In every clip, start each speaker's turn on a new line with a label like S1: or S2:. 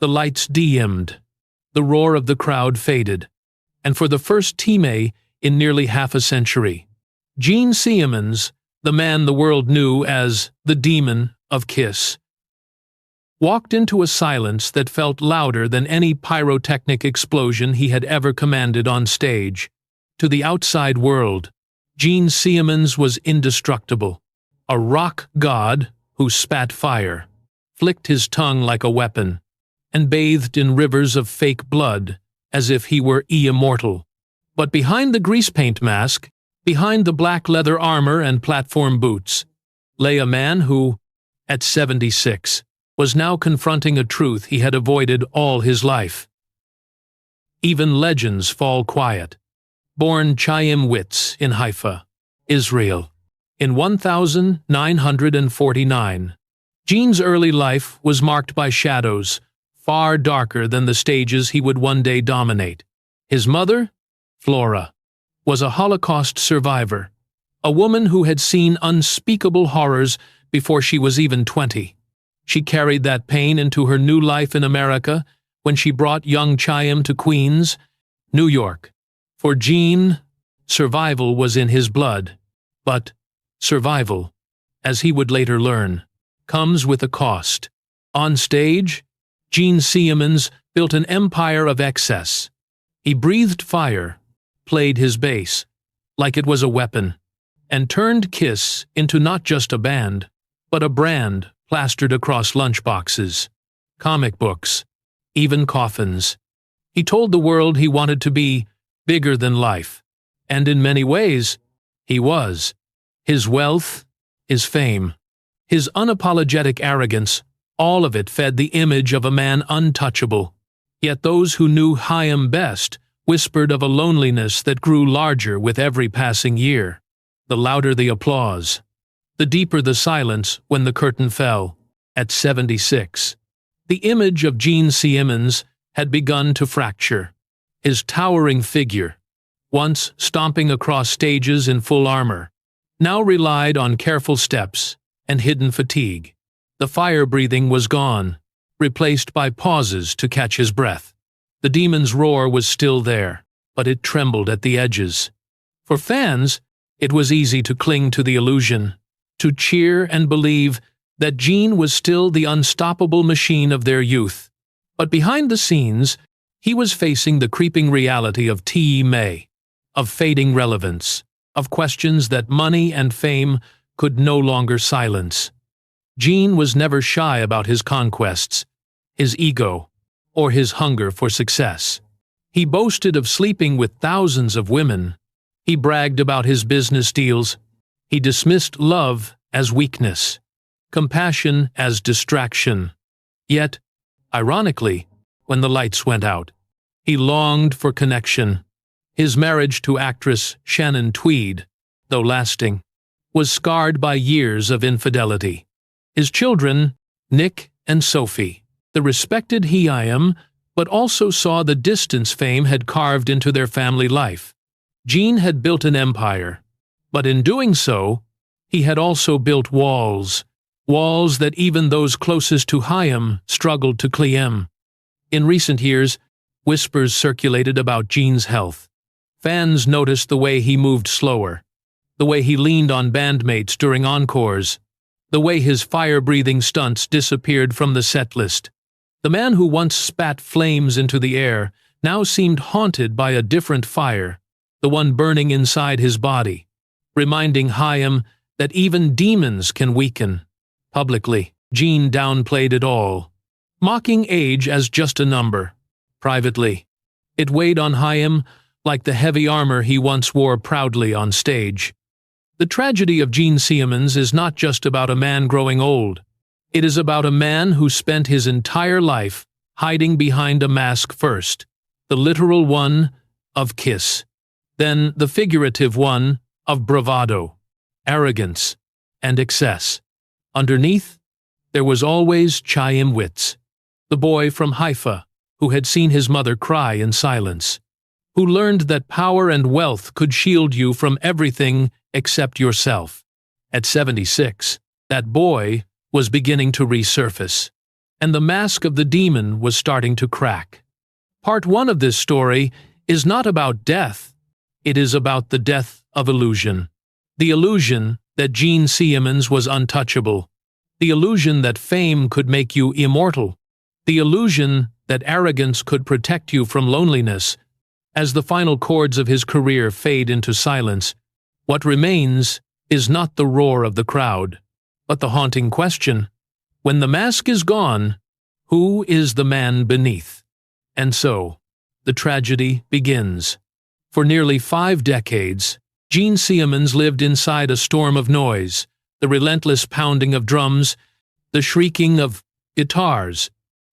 S1: The lights dimmed. The roar of the crowd faded. And for the first time in nearly half a century, Gene Simmons, the man the world knew as the Demon of Kiss, walked into a silence that felt louder than any pyrotechnic explosion he had ever commanded on stage. To the outside world, Gene Simmons was indestructible, a rock god who spat fire, flicked his tongue like a weapon, and bathed in rivers of fake blood as if he were immortal. But behind the grease paint mask, behind the black leather armor and platform boots, lay a man who, at 76, was now confronting a truth he had avoided all his life. Even legends fall quiet. Born Chaim Witz in Haifa, Israel, in 1949, Gene's early life was marked by shadows, far darker than the stages he would one day dominate. His mother, Flora, was a Holocaust survivor, a woman who had seen unspeakable horrors before she was even 20. She carried that pain into her new life in America when she brought young Chaim to Queens, New York. For Gene, survival was in his blood. But survival, as he would later learn, comes with a cost. On stage, Gene Simmons built an empire of excess. He breathed fire, played his bass, like it was a weapon, and turned Kiss into not just a band, but a brand plastered across lunchboxes, comic books, even coffins. He told the world he wanted to be bigger than life, and in many ways, he was. His wealth, his fame, his unapologetic arrogance, all of it fed the image of a man untouchable. Yet those who knew Chaim best whispered of a loneliness that grew larger with every passing year. The louder the applause, the deeper the silence when the curtain fell. At 76, the image of Gene Simmons had begun to fracture. His towering figure, once stomping across stages in full armor, now relied on careful steps and hidden fatigue. The fire-breathing was gone, replaced by pauses to catch his breath. The demon's roar was still there, but it trembled at the edges. For fans, it was easy to cling to the illusion, to cheer and believe that Gene was still the unstoppable machine of their youth. But behind the scenes, he was facing the creeping reality of T.E.M.A., of fading relevance, of questions that money and fame could no longer silence. Gene was never shy about his conquests, his ego, or his hunger for success. He boasted of sleeping with thousands of women. He bragged about his business deals. He dismissed love as weakness, compassion as distraction. Yet, ironically, when the lights went out, he longed for connection. His marriage to actress Shannon Tweed, though lasting, was scarred by years of infidelity. His children, Nick and Sophie, the respected Chaim, but also saw the distance fame had carved into their family life. Gene had built an empire, but in doing so, he had also built walls that even those closest to Chaim struggled to climb. In recent years, whispers circulated about Gene's health. Fans noticed the way he moved slower, the way he leaned on bandmates during encores, the way his fire-breathing stunts disappeared from the set list. The man who once spat flames into the air now seemed haunted by a different fire, the one burning inside his body, reminding Chaim that even demons can weaken. Publicly, Gene downplayed it all, mocking age as just a number. Privately, it weighed on Chaim like the heavy armor he once wore proudly on stage. The tragedy of Gene Simmons is not just about a man growing old. It is about a man who spent his entire life hiding behind a mask first, the literal one of Kiss, then the figurative one of bravado, arrogance, and excess. Underneath, there was always Chaim Witz, the boy from Haifa who had seen his mother cry in silence, who learned that power and wealth could shield you from everything except yourself. At 76, that boy was beginning to resurface, and the mask of the demon was starting to crack. Part 1 of this story is not about death. It is about the death of illusion. The illusion that Gene Simmons was untouchable. The illusion that fame could make you immortal. The illusion that arrogance could protect you from loneliness. As the final chords of his career fade into silence, what remains is not the roar of the crowd, but the haunting question: when the mask is gone, who is the man beneath? And so, the tragedy begins. For nearly 5 decades, Gene Simmons lived inside a storm of noise, the relentless pounding of drums, the shrieking of guitars,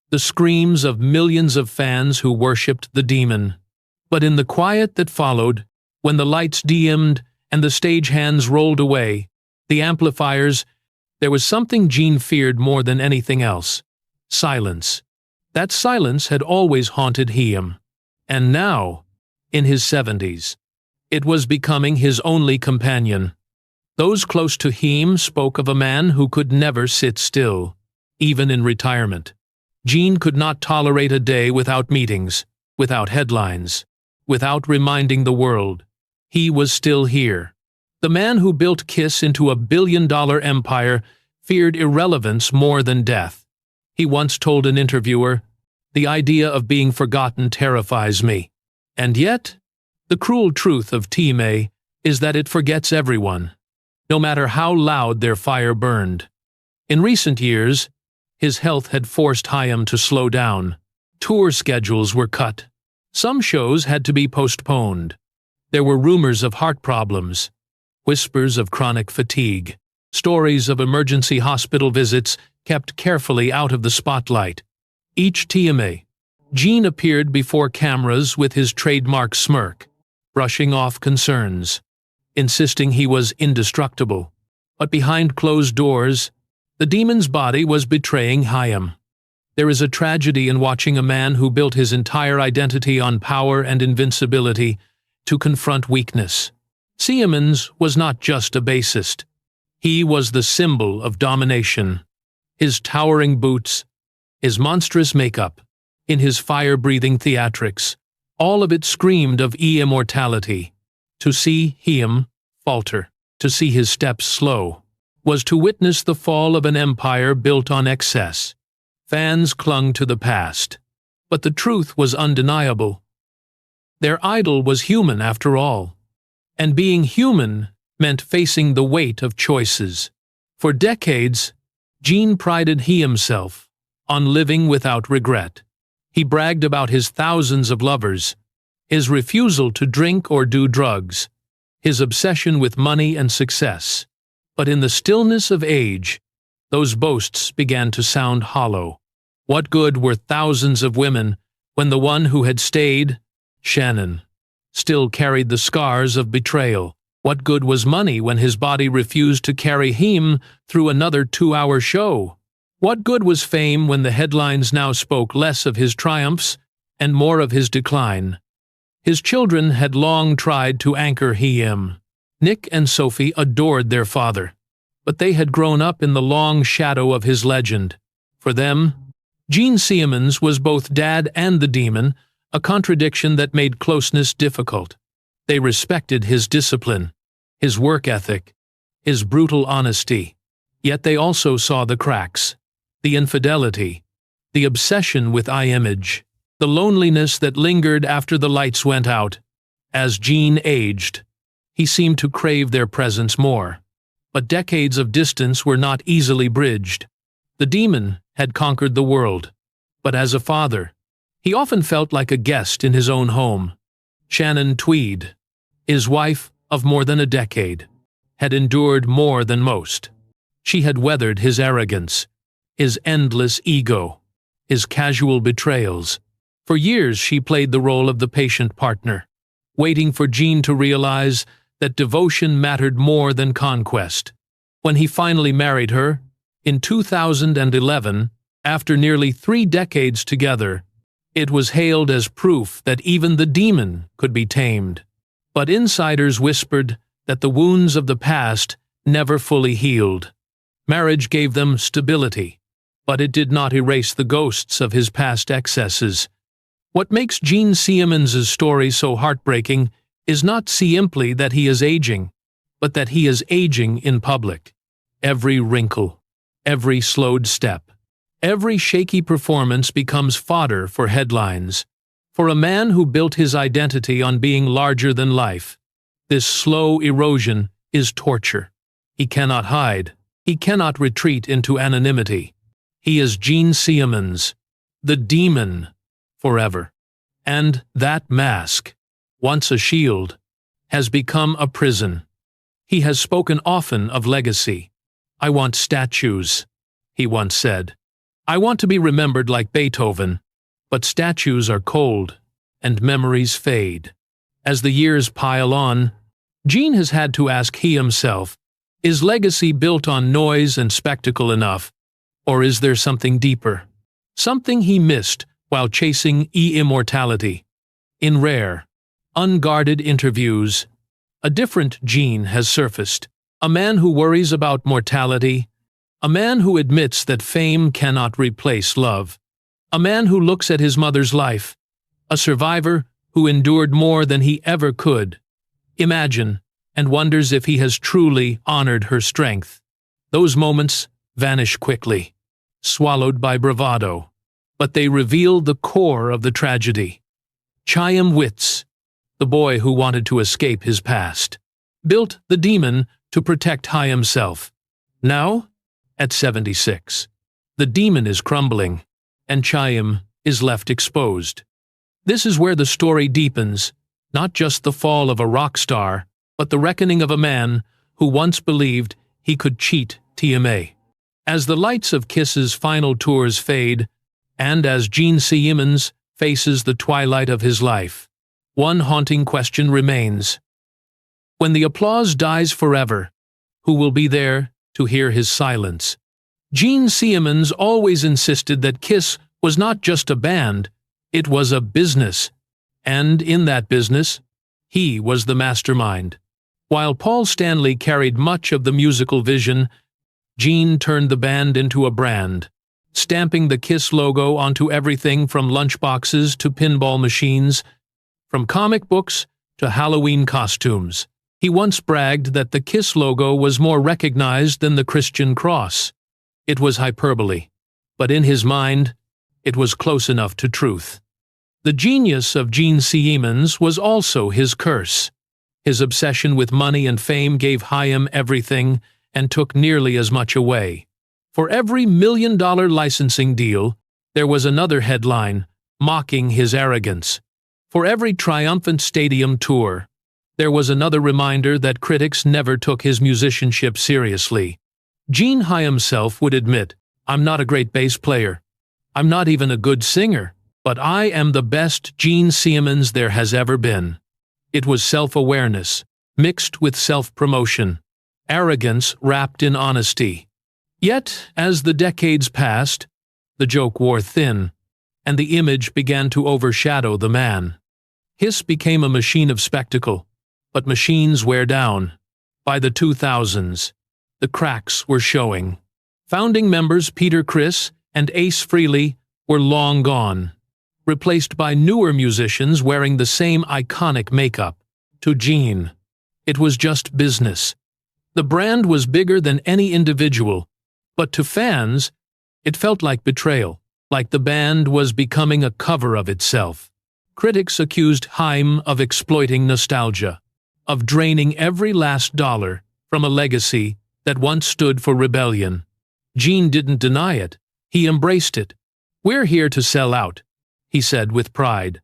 S1: the screams of millions of fans who worshipped the demon. But in the quiet that followed, when the lights dimmed and the stagehands rolled away, the amplifiers, there was something Gene feared more than anything else: silence. That silence had always haunted him. And now, in his 70s, it was becoming his only companion. Those close to him spoke of a man who could never sit still, even in retirement. Gene could not tolerate a day without meetings, without headlines, without reminding the world he was still here. The man who built Kiss into a billion-dollar empire feared irrelevance more than death. He once told an interviewer, "The idea of being forgotten terrifies me." And yet, the cruel truth of Time is that it forgets everyone, no matter how loud their fire burned. In recent years, his health had forced Chaim to slow down. Tour schedules were cut. Some shows had to be postponed. There were rumors of heart problems, whispers of chronic fatigue, stories of emergency hospital visits kept carefully out of the spotlight. Each TMA, Gene appeared before cameras with his trademark smirk, brushing off concerns, insisting he was indestructible. But behind closed doors, the demon's body was betraying Chaim. There is a tragedy in watching a man who built his entire identity on power and invincibility to confront weakness. Simmons was not just a bassist. He was the symbol of domination. His towering boots, his monstrous makeup, in his fire-breathing theatrics, all of it screamed of immortality. To see him falter, to see his steps slow, was to witness the fall of an empire built on excess. Fans clung to the past, but the truth was undeniable. Their idol was human after all, and being human meant facing the weight of choices. For decades, Gene prided himself on living without regret. He bragged about his thousands of lovers, his refusal to drink or do drugs, his obsession with money and success. But in the stillness of age, those boasts began to sound hollow. What good were thousands of women when the one who had stayed, Shannon, still carried the scars of betrayal? What good was money when his body refused to carry him through another 2-hour show? What good was fame when the headlines now spoke less of his triumphs and more of his decline? His children had long tried to anchor him. Nick and Sophie adored their father, but they had grown up in the long shadow of his legend. For them, Gene Simmons was both dad and the demon, a contradiction that made closeness difficult. They respected his discipline, his work ethic, his brutal honesty, yet they also saw the cracks, the infidelity, the obsession with image, the loneliness that lingered after the lights went out. As Gene aged, he seemed to crave their presence more. But decades of distance were not easily bridged. The demon had conquered the world, but as a father, he often felt like a guest in his own home. Shannon Tweed, his wife of more than a decade, had endured more than most. She had weathered his arrogance, his endless ego, his casual betrayals. For years she played the role of the patient partner, waiting for Gene to realize that devotion mattered more than conquest. When he finally married her, in 2011, after nearly 3 decades together, it was hailed as proof that even the demon could be tamed. But insiders whispered that the wounds of the past never fully healed. Marriage gave them stability, but it did not erase the ghosts of his past excesses. What makes Gene Simmons' story so heartbreaking is not simply that he is aging, but that he is aging in public. Every wrinkle, every slowed step, every shaky performance becomes fodder for headlines. For a man who built his identity on being larger than life, this slow erosion is torture. He cannot hide. He cannot retreat into anonymity. He is Gene Simmons, the demon, forever. And that mask, once a shield, has become a prison. He has spoken often of legacy. "I want statues," he once said. "I want to be remembered like Beethoven." But statues are cold, and memories fade. As the years pile on, Gene has had to ask himself, is legacy built on noise and spectacle enough, or is there something deeper? Something he missed while chasing immortality. In rare, unguarded interviews, a different Gene has surfaced, a man who worries about mortality, a man who admits that fame cannot replace love, a man who looks at his mother's life, a survivor who endured more than he ever could imagine, and wonders if he has truly honored her strength. Those moments vanish quickly, swallowed by bravado, but they reveal the core of the tragedy. Chaim Witz, the boy who wanted to escape his past, built the demon to protect himself. Now, at 76, the demon is crumbling, and Chaim is left exposed. This is where the story deepens, not just the fall of a rock star, but the reckoning of a man who once believed he could cheat TMA. As the lights of Kiss's final tours fade, and as Gene Simmons faces the twilight of his life, one haunting question remains. When the applause dies forever, who will be there to hear his silence? Gene Simmons always insisted that Kiss was not just a band, it was a business, and in that business, he was the mastermind. While Paul Stanley carried much of the musical vision, Gene turned the band into a brand, stamping the Kiss logo onto everything from lunchboxes to pinball machines, from comic books to Halloween costumes. He once bragged that the Kiss logo was more recognized than the Christian cross. It was hyperbole, but in his mind, it was close enough to truth. The genius of Gene Simmons was also his curse. His obsession with money and fame gave him everything and took nearly as much away. For every $1 million licensing deal, there was another headline mocking his arrogance. For every triumphant stadium tour, there was another reminder that critics never took his musicianship seriously. Gene himself would admit, "I'm not a great bass player. I'm not even a good singer, but I am the best Gene Simmons there has ever been." It was self-awareness, mixed with self-promotion, arrogance wrapped in honesty. Yet, as the decades passed, the joke wore thin, and the image began to overshadow the man. Kiss became a machine of spectacle, but machines wear down. By the 2000s, the cracks were showing. Founding members Peter Criss and Ace Frehley were long gone, replaced by newer musicians wearing the same iconic makeup. To Gene, it was just business. The brand was bigger than any individual, but to fans, it felt like betrayal, like the band was becoming a cover of itself. Critics accused Chaim of exploiting nostalgia, of draining every last dollar from a legacy that once stood for rebellion. Gene didn't deny it. He embraced it. "We're here to sell out," he said with pride.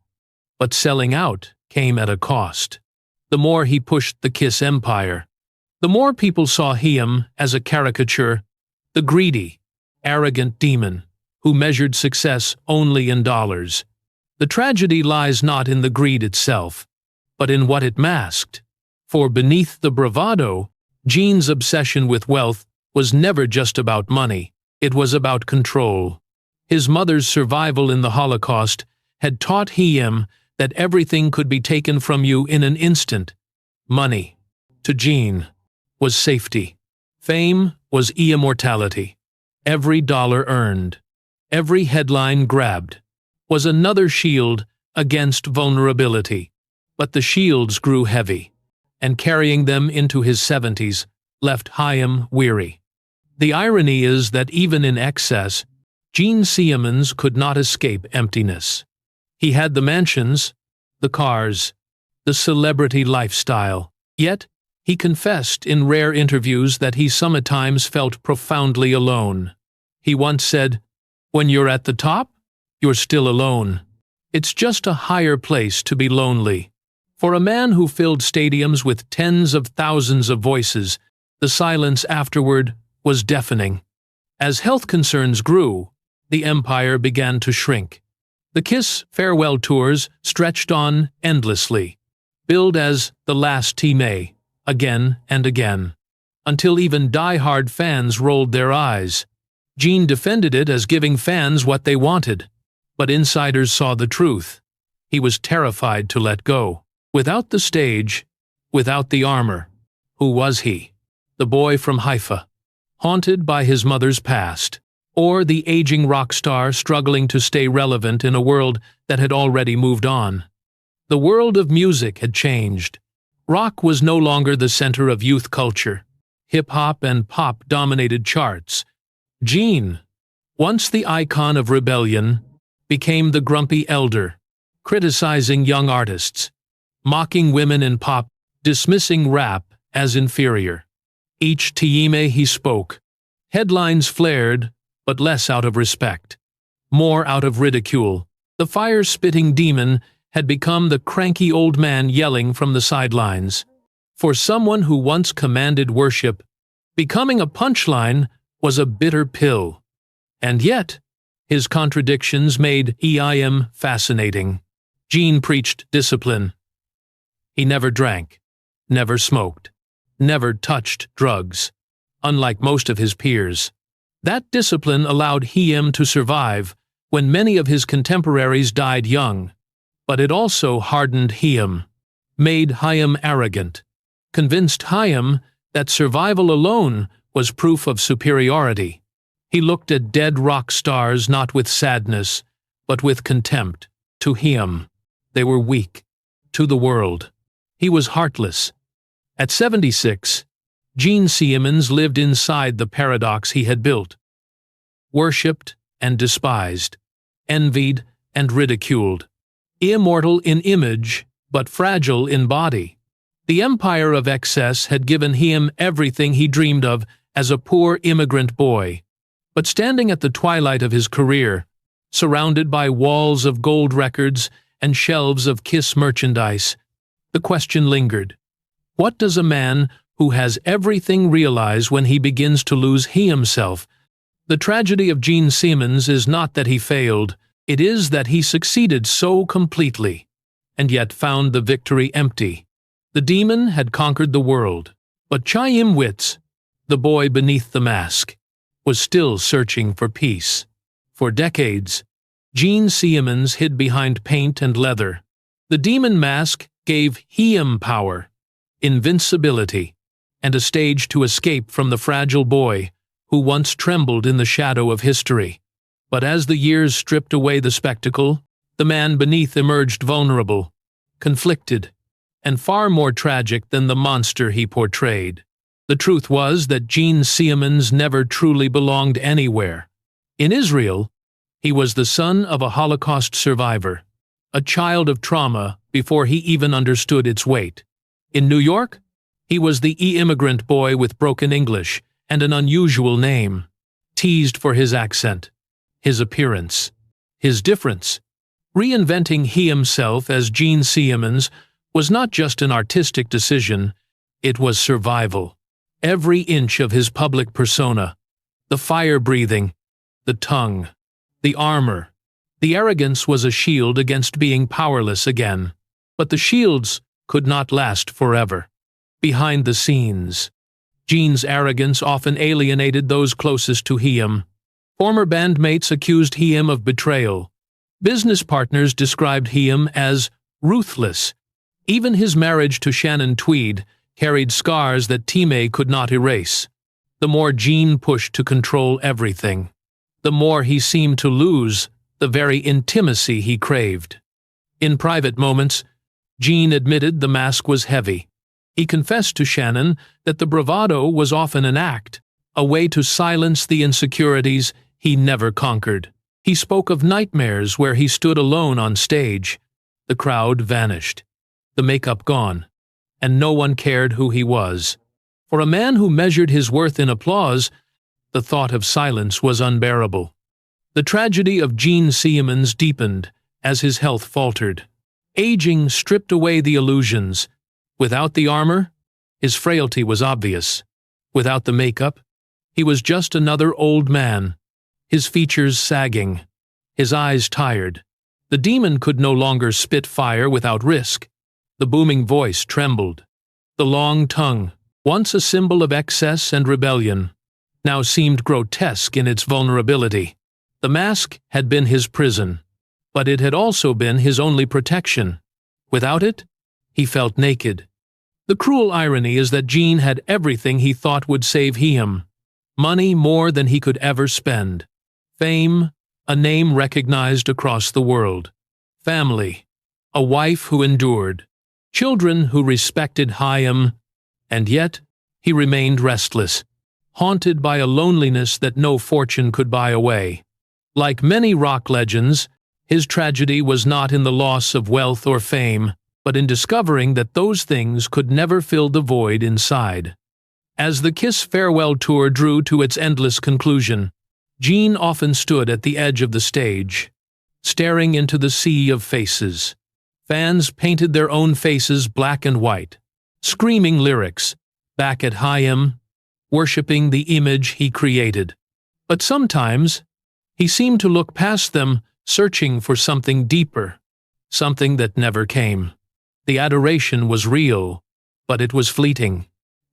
S1: But selling out came at a cost. The more he pushed the Kiss empire, the more people saw him as a caricature, the greedy, arrogant demon who measured success only in dollars. The tragedy lies not in the greed itself, but in what it masked. For beneath the bravado, Gene's obsession with wealth was never just about money. It was about control. His mother's survival in the Holocaust had taught him that everything could be taken from you in an instant. Money, to Gene, was safety. Fame was immortality. Every dollar earned, every headline grabbed, was another shield against vulnerability. But the shields grew heavy, and carrying them into his 70s left Chaim weary. The irony is that even in excess, Gene Simmons could not escape emptiness. He had the mansions, the cars, the celebrity lifestyle. Yet, he confessed in rare interviews that he sometimes felt profoundly alone. He once said, "When you're at the top, you're still alone. It's just a higher place to be lonely." For a man who filled stadiums with tens of thousands of voices, the silence afterward was deafening. As health concerns grew, the empire began to shrink. The Kiss farewell tours stretched on endlessly, billed as the last T-May, again and again, until even die-hard fans rolled their eyes. Gene defended it as giving fans what they wanted, but insiders saw the truth. He was terrified to let go. Without the stage, without the armor, who was he? The boy from Haifa, haunted by his mother's past, or the aging rock star struggling to stay relevant in a world that had already moved on? The world of music had changed. Rock was no longer the center of youth culture. Hip-hop and pop dominated charts. Gene, once the icon of rebellion, became the grumpy elder, criticizing young artists, mocking women in pop, dismissing rap as inferior. Each T-May he spoke, headlines flared, but less out of respect, more out of ridicule. The fire-spitting demon had become the cranky old man yelling from the sidelines. For someone who once commanded worship, becoming a punchline was a bitter pill. And yet, his contradictions made him fascinating. Gene preached discipline. He never drank, never smoked, never touched drugs, unlike most of his peers. That discipline allowed him to survive when many of his contemporaries died young, but it also hardened him, made Chaim arrogant, convinced Chaim that survival alone was proof of superiority. He looked at dead rock stars not with sadness, but with contempt. To him, they were weak. To the world, he was heartless. At 76, Gene Simmons lived inside the paradox he had built. Worshipped and despised, envied and ridiculed. Immortal in image, but fragile in body. The empire of excess had given him everything he dreamed of as a poor immigrant boy. But standing at the twilight of his career, surrounded by walls of gold records and shelves of Kiss merchandise, the question lingered. What does a man who has everything realize when he begins to lose himself? The tragedy of Gene Simmons is not that he failed, it is that he succeeded so completely, and yet found the victory empty. The demon had conquered the world, but Chaim Witz, the boy beneath the mask, was still searching for peace. For decades, Gene Simmons hid behind paint and leather. The demon mask gave him power, invincibility, and a stage to escape from the fragile boy who once trembled in the shadow of history. But as the years stripped away the spectacle, the man beneath emerged vulnerable, conflicted, and far more tragic than the monster he portrayed. The truth was that Gene Simmons never truly belonged anywhere. In Israel, he was the son of a Holocaust survivor, a child of trauma before he even understood its weight. In New York, he was the immigrant boy with broken English and an unusual name, teased for his accent, his appearance, his difference. Reinventing himself as Gene Simmons was not just an artistic decision, it was survival. Every inch of his public persona, the fire-breathing, the tongue, the armor, the arrogance was a shield against being powerless again. But the shields could not last forever. Behind the scenes, Gene's arrogance often alienated those closest to him. Former bandmates accused him of betrayal. Business partners described him as ruthless. Even his marriage to Shannon Tweed carried scars that T-May could not erase. the more Gene pushed to control everything. The more he seemed to lose the very intimacy he craved. In private moments, Gene admitted the mask was heavy. He confessed to Shannon that the bravado was often an act, a way to silence the insecurities he never conquered. He spoke of nightmares where he stood alone on stage. The crowd vanished, the makeup gone, and no one cared who he was. For a man who measured his worth in applause, the thought of silence was unbearable. The tragedy of Gene Simmons deepened as his health faltered. Aging stripped away the illusions. Without the armor, his frailty was obvious. Without the makeup, he was just another old man, his features sagging, his eyes tired. The demon could no longer spit fire without risk. The booming voice trembled. The long tongue, once a symbol of excess and rebellion, now seemed grotesque in its vulnerability. The mask had been his prison, but it had also been his only protection. Without it, he felt naked. The cruel irony is that Gene had everything he thought would save him. Money more than he could ever spend. Fame, a name recognized across the world. Family, a wife who endured. Children who respected Chaim, and yet he remained restless, haunted by a loneliness that no fortune could buy away. Like many rock legends, his tragedy was not in the loss of wealth or fame, but in discovering that those things could never fill the void inside. As the Kiss farewell tour drew to its endless conclusion, Gene often stood at the edge of the stage, staring into the sea of faces. Fans painted their own faces black and white, screaming lyrics back at Chaim, worshipping the image he created. But sometimes, he seemed to look past them, searching for something deeper, something that never came. The adoration was real, but it was fleeting.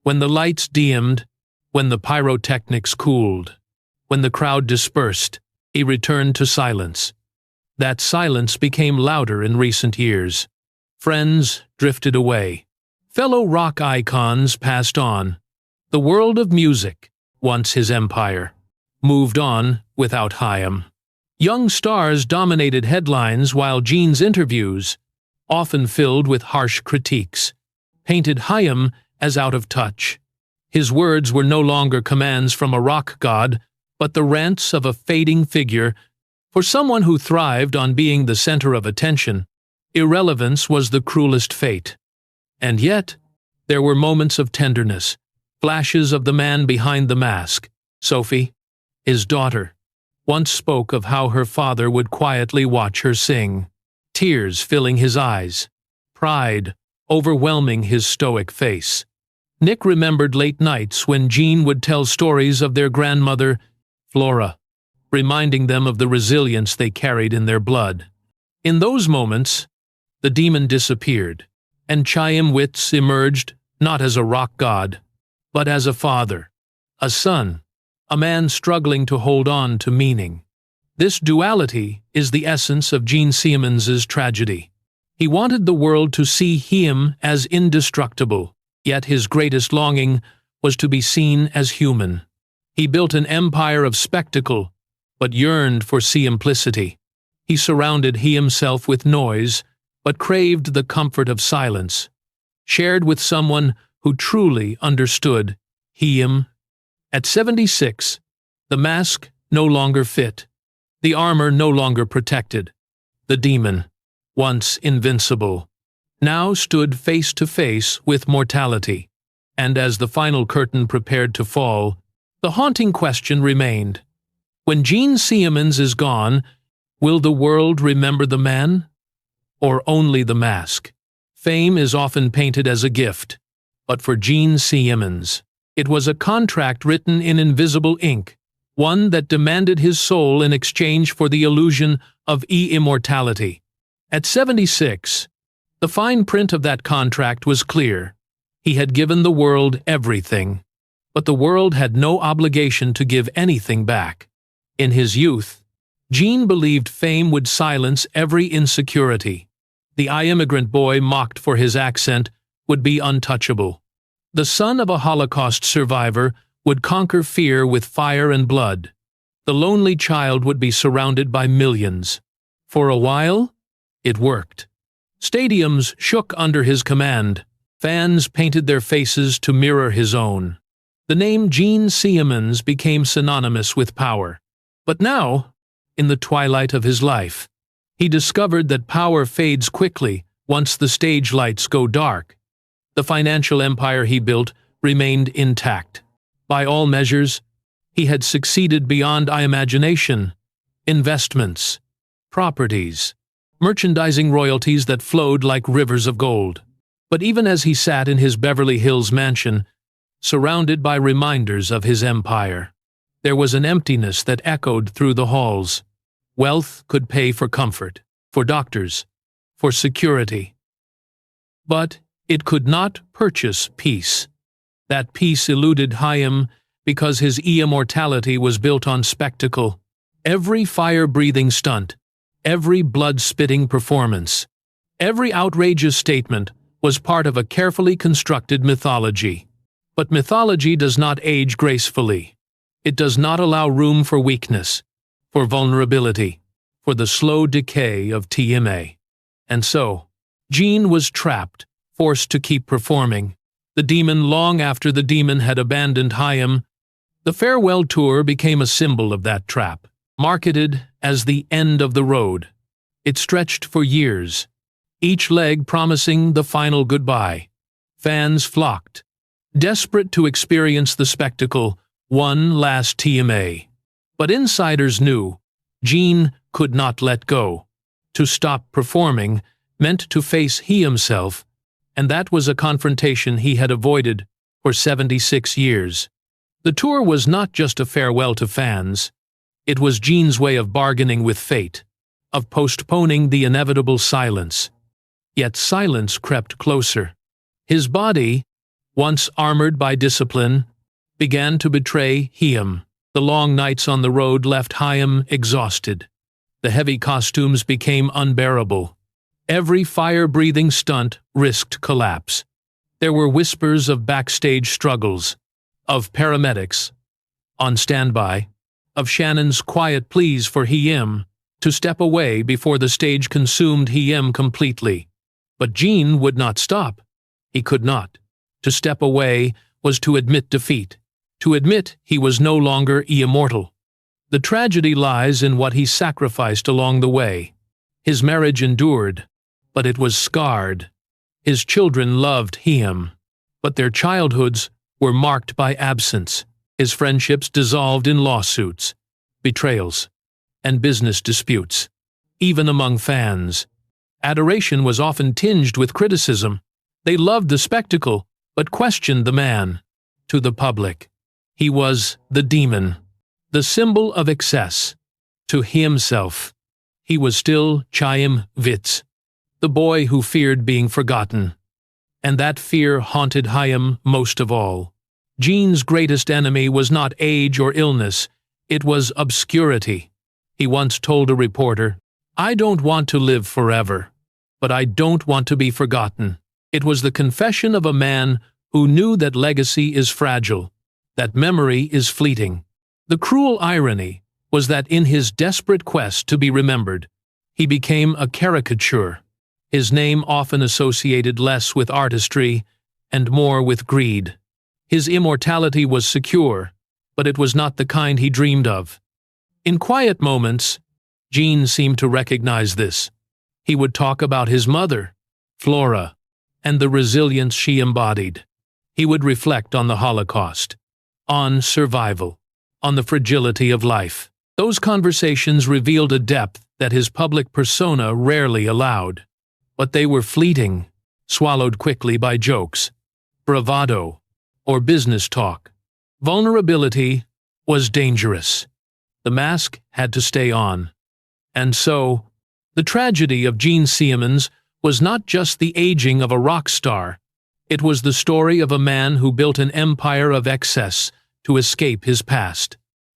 S1: When the lights dimmed, when the pyrotechnics cooled, when the crowd dispersed, he returned to silence. That silence became louder in recent years. Friends drifted away. Fellow rock icons passed on. The world of music, once his empire, moved on without Chaim. Young stars dominated headlines while Gene's interviews, often filled with harsh critiques, painted Chaim as out of touch. His words were no longer commands from a rock god, but the rants of a fading figure. For someone who thrived on being the center of attention, irrelevance was the cruelest fate. And yet, there were moments of tenderness, flashes of the man behind the mask. Sophie, his daughter, once spoke of how her father would quietly watch her sing, tears filling his eyes, pride overwhelming his stoic face. Nick remembered late nights when Gene would tell stories of their grandmother, Flora, reminding them of the resilience they carried in their blood. In those moments, the demon disappeared, and Chaim Witz emerged not as a rock god, but as a father, a son, a man struggling to hold on to meaning. This duality is the essence of Gene Simmons's tragedy. He wanted the world to see him as indestructible, yet his greatest longing was to be seen as human. He built an empire of spectacle, but yearned for simplicity. He surrounded himself with noise, but craved the comfort of silence, shared with someone who truly understood him. At 76, the mask no longer fit, the armor no longer protected. The demon, once invincible, now stood face to face with mortality. And as the final curtain prepared to fall, the haunting question remained: when Gene Simmons is gone, will the world remember the man? Or only the mask? Fame is often painted as a gift, but for Gene Simmons, it was a contract written in invisible ink, one that demanded his soul in exchange for the illusion of immortality. At 76, the fine print of that contract was clear. He had given the world everything, but the world had no obligation to give anything back. In his youth, Gene believed fame would silence every insecurity. The immigrant boy mocked for his accent would be untouchable. The son of a Holocaust survivor would conquer fear with fire and blood. The lonely child would be surrounded by millions. For a while, it worked. Stadiums shook under his command. Fans painted their faces to mirror his own. The name Gene Simmons became synonymous with power. But now, in the twilight of his life, he discovered that power fades quickly once the stage lights go dark. The financial empire he built remained intact. By all measures, he had succeeded beyond imagination. Investments, properties, merchandising royalties that flowed like rivers of gold. But even as he sat in his Beverly Hills mansion, surrounded by reminders of his empire, there was an emptiness that echoed through the halls. Wealth could pay for comfort, for doctors, for security. But it could not purchase peace. That peace eluded Chaim because his immortality was built on spectacle. Every fire-breathing stunt, every blood-spitting performance, every outrageous statement was part of a carefully constructed mythology. But mythology does not age gracefully. It does not allow room for weakness, for vulnerability, for the slow decay of TMA. And so, Gene was trapped, forced to keep performing. The demon long after the demon had abandoned Chaim. The farewell tour became a symbol of that trap, marketed as the end of the road. It stretched for years, each leg promising the final goodbye. Fans flocked, desperate to experience the spectacle, one last TMA. But insiders knew Gene could not let go. To stop performing meant to face he himself, and that was a confrontation he had avoided for 76 years. The tour was not just a farewell to fans. It was Gene's way of bargaining with fate, of postponing the inevitable silence. Yet silence crept closer. His body, once armored by discipline, began to betray him. The long nights on the road left Chaim exhausted. The heavy costumes became unbearable. Every fire-breathing stunt risked collapse. There were whispers of backstage struggles, of paramedics on standby, of Shannon's quiet pleas for him to step away before the stage consumed him completely. But Gene would not stop. He could not. To step away was to admit defeat, to admit he was no longer immortal. The tragedy lies in what he sacrificed along the way. His marriage endured, but it was scarred. His children loved him, but their childhoods were marked by absence. His friendships dissolved in lawsuits, betrayals, and business disputes. Even among fans, adoration was often tinged with criticism. They loved the spectacle, but questioned the man. To the public, he was the demon, the symbol of excess. To himself, he was still Chaim Witz, the boy who feared being forgotten. And that fear haunted Chaim most of all. Gene's greatest enemy was not age or illness, it was obscurity. He once told a reporter, "I don't want to live forever, but I don't want to be forgotten." It was the confession of a man who knew that legacy is fragile, that memory is fleeting. The cruel irony was that in his desperate quest to be remembered, he became a caricature. His name often associated less with artistry and more with greed. His immortality was secure, but it was not the kind he dreamed of. In quiet moments, Gene seemed to recognize this. He would talk about his mother, Flora, and the resilience she embodied. He would reflect on the Holocaust, on survival, on the fragility of life. Those conversations revealed a depth that his public persona rarely allowed. But they were fleeting, swallowed quickly by jokes, bravado, or business talk. Vulnerability was dangerous. The mask had to stay on. And so, the tragedy of Gene Simmons was not just the aging of a rock star. It was the story of a man who built an empire of excess to escape his past,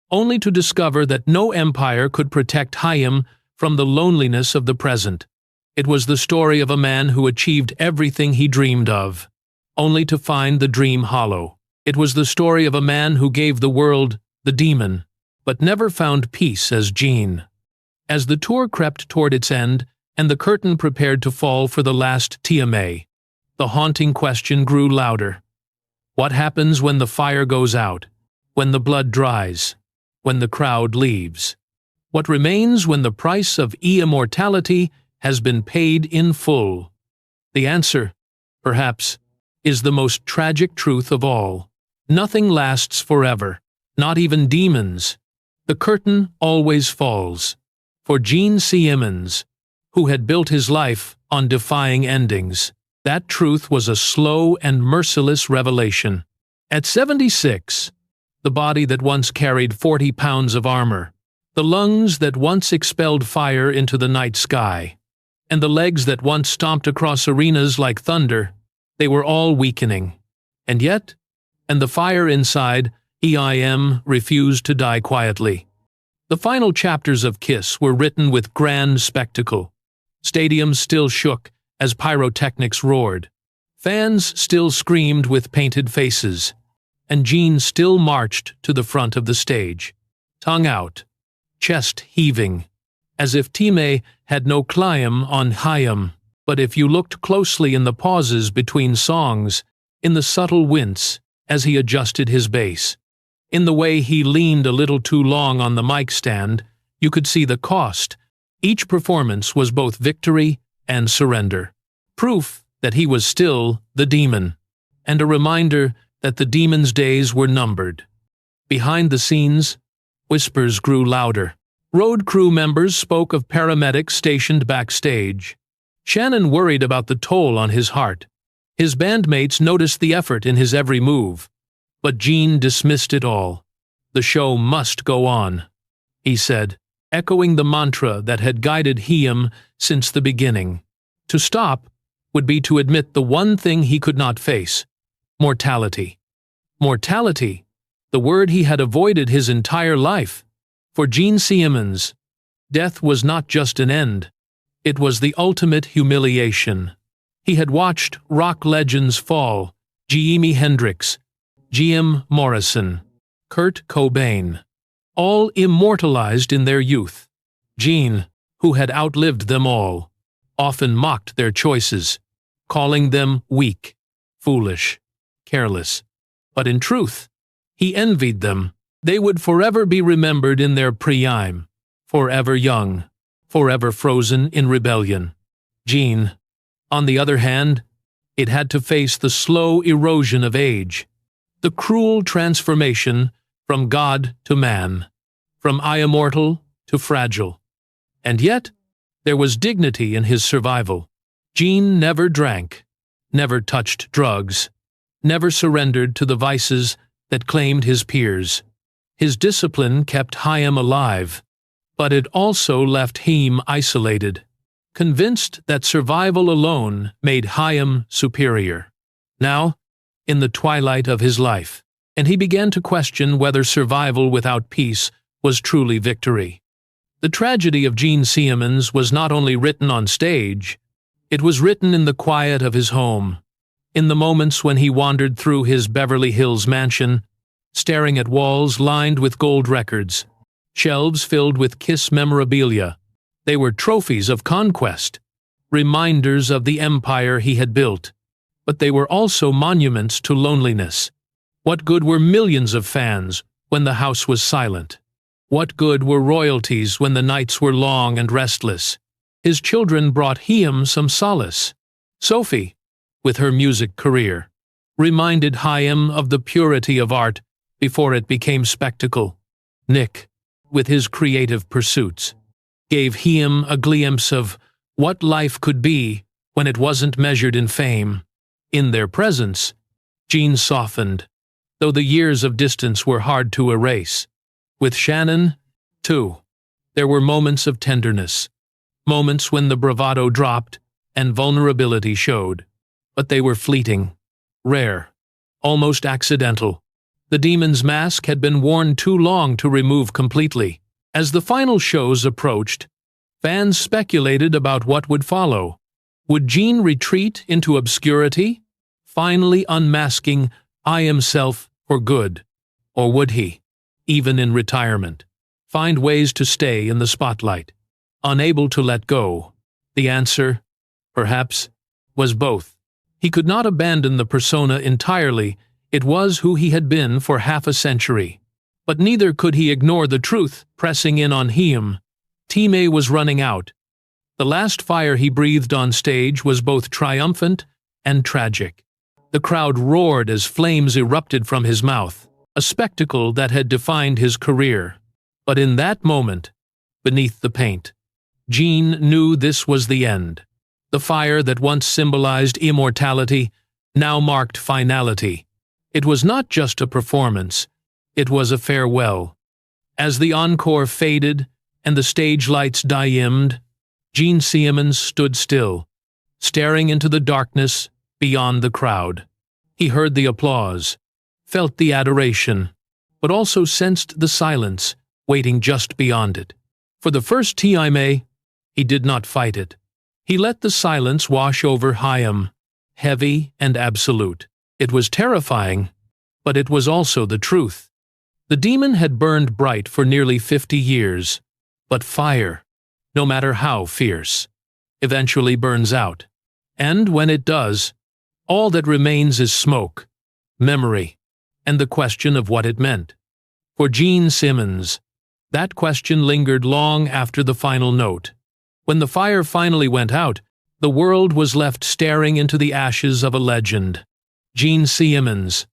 S1: only to discover that no empire could protect Chaim from the loneliness of the present. It was the story of a man who achieved everything he dreamed of, only to find the dream hollow. It was the story of a man who gave the world the demon, but never found peace as Gene. As the tour crept toward its end, and the curtain prepared to fall for the last TMA, the haunting question grew louder. What happens when the fire goes out, when the blood dries, when the crowd leaves? What remains when the price of immortality has been paid in full? The answer, perhaps, is the most tragic truth of all. Nothing lasts forever, not even demons. The curtain always falls. For Gene Simmons, who had built his life on defying endings, that truth was a slow and merciless revelation. At 76, the body that once carried 40 pounds of armor, the lungs that once expelled fire into the night sky, and the legs that once stomped across arenas like thunder, they were all weakening. And the fire inside, EIM refused to die quietly. The final chapters of Kiss were written with grand spectacle. Stadiums still shook as pyrotechnics roared. Fans still screamed with painted faces. And Gene still marched to the front of the stage, tongue out, chest heaving, as if Time had no claim on Chaim. But if you looked closely in the pauses between songs, in the subtle wince as he adjusted his bass, in the way he leaned a little too long on the mic stand, you could see the cost. Each performance was both victory and surrender, proof that he was still the demon, and a reminder that the demon's days were numbered. Behind the scenes, whispers grew louder. Road crew members spoke of paramedics stationed backstage. Shannon worried about the toll on his heart. His bandmates noticed the effort in his every move. But Gene dismissed it all. The show must go on, he said, echoing the mantra that had guided him since the beginning. To stop would be to admit the one thing he could not face: mortality. Mortality, the word he had avoided his entire life. For Gene Simmons, death was not just an end. It was the ultimate humiliation. He had watched rock legends fall: Jimi Hendrix, Jim Morrison, Kurt Cobain, all immortalized in their youth. Gene, who had outlived them all, often mocked their choices, calling them weak, foolish, careless. But in truth, he envied them. They would forever be remembered in their prime, forever young, forever frozen in rebellion. Gene, on the other hand, it had to face the slow erosion of age, the cruel transformation from God to man, from immortal to fragile. And yet, there was dignity in his survival. Gene never drank, never touched drugs, never surrendered to the vices that claimed his peers. His discipline kept Chaim alive, but it also left him isolated, convinced that survival alone made Chaim superior. Now, in the twilight of his life, and he began to question whether survival without peace was truly victory. The tragedy of Gene Simmons was not only written on stage, it was written in the quiet of his home, in the moments when he wandered through his Beverly Hills mansion, staring at walls lined with gold records, shelves filled with Kiss memorabilia. They were trophies of conquest, reminders of the empire he had built, but they were also monuments to loneliness. What good were millions of fans when the house was silent? What good were royalties when the nights were long and restless? His children brought him some solace. Sophie, with her music career, reminded Chaim of the purity of art before it became spectacle. Nick, with his creative pursuits, gave him a glimpse of what life could be when it wasn't measured in fame. In their presence, Gene softened, though the years of distance were hard to erase. With Shannon, too, there were moments of tenderness, moments when the bravado dropped and vulnerability showed. But they were fleeting, rare, almost accidental. The demon's mask had been worn too long to remove completely. As the final shows approached, fans speculated about what would follow. Would Gene retreat into obscurity, finally unmasking I himself for good? Or would he, even in retirement, find ways to stay in the spotlight, unable to let go? The answer, perhaps, was both. He could not abandon the persona entirely. It was who he had been for half a century. But neither could he ignore the truth pressing in on him. Time was running out. The last fire he breathed on stage was both triumphant and tragic. The crowd roared as flames erupted from his mouth, a spectacle that had defined his career. But in that moment, beneath the paint, Gene knew this was the end. The fire that once symbolized immortality now marked finality. It was not just a performance, it was a farewell. As the encore faded and the stage lights dimmed, Gene Simmons stood still, staring into the darkness beyond the crowd. He heard the applause, felt the adoration, but also sensed the silence waiting just beyond it. For the first time, he did not fight it. He let the silence wash over Chaim, heavy and absolute. It was terrifying, but it was also the truth. The demon had burned bright for nearly 50 years, but fire, no matter how fierce, eventually burns out. And when it does, all that remains is smoke, memory, and the question of what it meant. For Gene Simmons, that question lingered long after the final note. When the fire finally went out, the world was left staring into the ashes of a legend. Gene Simmons,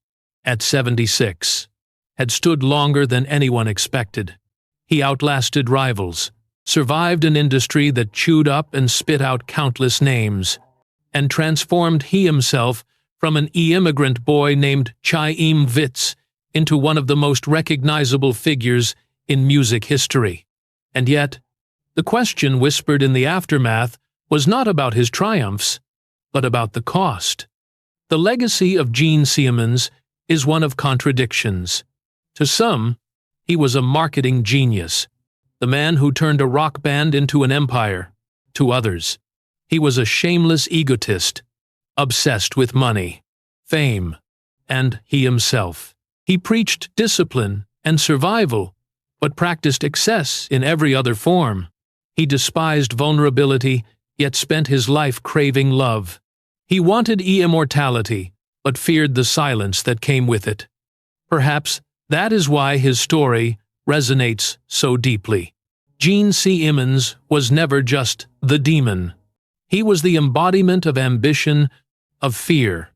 S1: at 76, had stood longer than anyone expected. He outlasted rivals, survived an industry that chewed up and spit out countless names, and transformed he himself from an immigrant boy named Chaim Witz into one of the most recognizable figures in music history. And yet, the question whispered in the aftermath was not about his triumphs, but about the cost. The legacy of Gene Simmons is one of contradictions. To some, he was a marketing genius, the man who turned a rock band into an empire. To others, he was a shameless egotist, obsessed with money, fame, and he himself. He preached discipline and survival, but practiced excess in every other form. He despised vulnerability, yet spent his life craving love. He wanted immortality, but feared the silence that came with it. Perhaps that is why his story resonates so deeply. Gene Simmons was never just the demon. He was the embodiment of ambition, of fear,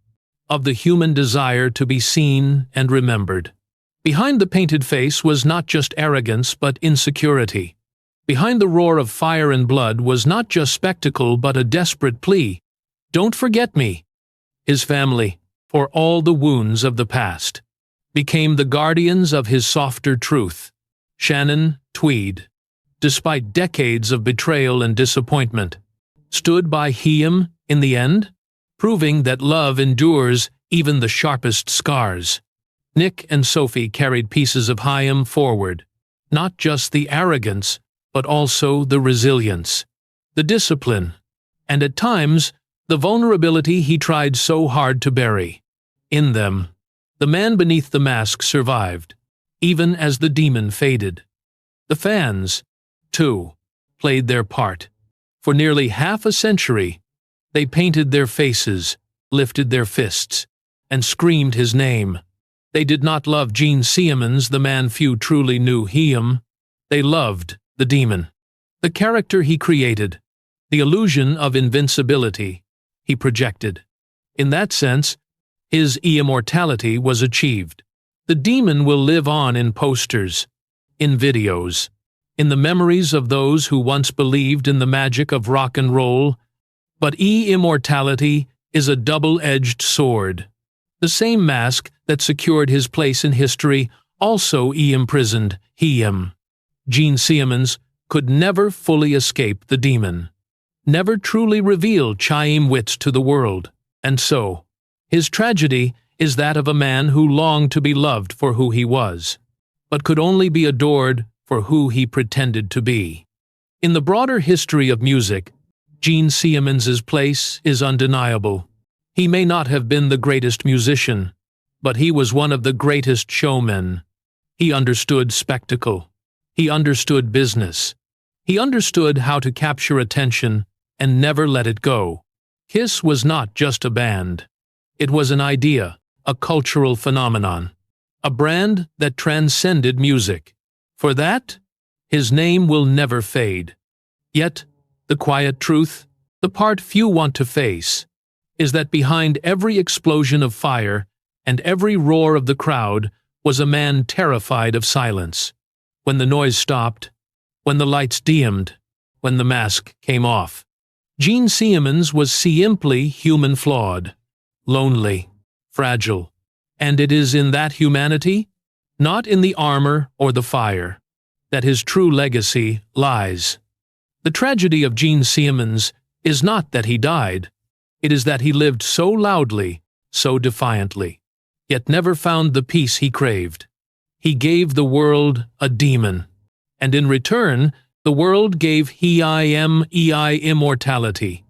S1: of the human desire to be seen and remembered. Behind the painted face was not just arrogance but insecurity. Behind the roar of fire and blood was not just spectacle but a desperate plea. Don't forget me. His family, for all the wounds of the past, became the guardians of his softer truth. Shannon Tweed, despite decades of betrayal and disappointment, stood by him in the end, proving that love endures even the sharpest scars. Nick and Sophie carried pieces of Chaim forward, not just the arrogance, but also the resilience, the discipline, and at times, the vulnerability he tried so hard to bury. In them, the man beneath the mask survived, even as the demon faded. The fans, too, played their part. For nearly half a century, they painted their faces, lifted their fists, and screamed his name. They did not love Gene Simmons, the man few truly knew him. They loved the demon, the character he created, the illusion of invincibility he projected. In that sense, his immortality was achieved. The demon will live on in posters, in videos, in the memories of those who once believed in the magic of rock and roll. But immortality is a double-edged sword. The same mask that secured his place in history also imprisoned him. Gene Simmons could never fully escape the demon, never truly reveal Chaim Witz to the world, and so, his tragedy is that of a man who longed to be loved for who he was, but could only be adored for who he pretended to be. In the broader history of music, Gene Simmons's place is undeniable. He may not have been the greatest musician, But he was one of the greatest showmen. He understood spectacle. He understood business. He understood how to capture attention and never let it go. Kiss was not just a band. It was an idea, a cultural phenomenon, a brand that transcended music. For that, his name will never fade. Yet, the quiet truth, the part few want to face, is that behind every explosion of fire and every roar of the crowd was a man terrified of silence. When the noise stopped, when the lights dimmed, when the mask came off, Gene Simmons was simply human, flawed, lonely, fragile. And it is in that humanity, not in the armor or the fire, that his true legacy lies. The tragedy of Gene Simmons is not that he died. It is that he lived so loudly, so defiantly, yet never found the peace he craved. He gave the world a demon, and in return, the world gave him immortality.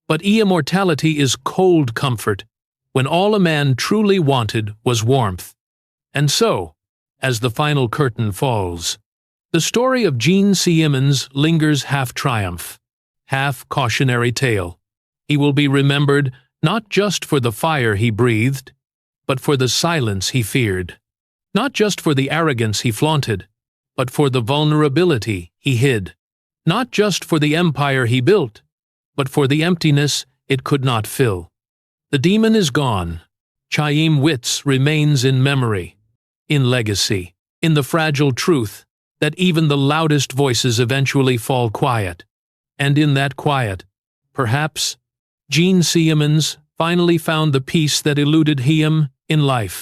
S1: But immortality is cold comfort, when all a man truly wanted was warmth. And so, as the final curtain falls, the story of Gene Simmons lingers half triumph, half cautionary tale. He will be remembered not just for the fire he breathed, but for the silence he feared, not just for the arrogance he flaunted, but for the vulnerability he hid, not just for the empire he built, but for the emptiness it could not fill. The demon is gone. Chaim Witz remains in memory, in legacy, in the fragile truth that even the loudest voices eventually fall quiet. And in that quiet, perhaps, Gene Simmons finally found the peace that eluded him in life.